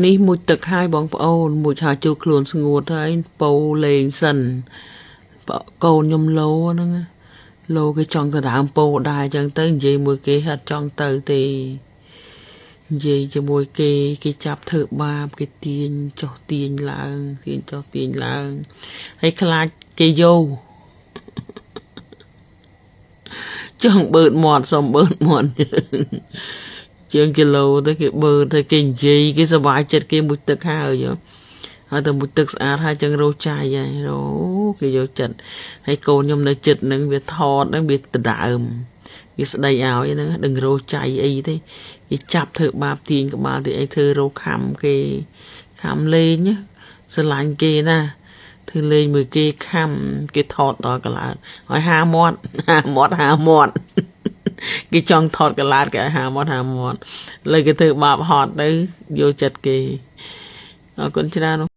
នេះមួយទឹកហើយបងប្អូនមួយថាចូលខ្លួនស្ងួតហើយពោលេងសិនកូនខ្ញុំលោហ្នឹងលោគេចង់ទៅដើមពោដែរអញ្ចឹងទៅនិយាយមួយគេអត់ចង់ទៅទេនិយាយជាមួយគេចាប់ធ្វើបាបគេទាញចុះទាញឡើងទាញចុះទាញឡើងហើយខ្លាចគេយកចង់បឺតមាត់សុំបឺតមាត់ជាងគីឡូទៅគេបឺតទៅគេនិយាយគេសប្បាយចិត្តគេមួយទឹកហើយតែមួយទឹកស្អាតហើយចឹងរោចាយហើយអូគេយកចិត្តហើយកូនខ្ញុំនៅចិត្តនឹងវាថតហ្នឹងវាដដើមវាស្ដីឲ្យហ្នឹងដឹងរោចាយអីទេគេចាប់ធ្វើបាបទាញក្បាលទីអីធ្វើរោខំគេខំលេងស្រឡាញ់គេណាធ្វើលេងមួយគេខំគេថតដល់កន្លើតឲ្យហាមាត់គេចង់ថតកន្លើតគេឲ្យហាមាត់លើគេធ្វើបាបហត់ទៅយកចិត្តគេអរគុណច្រើន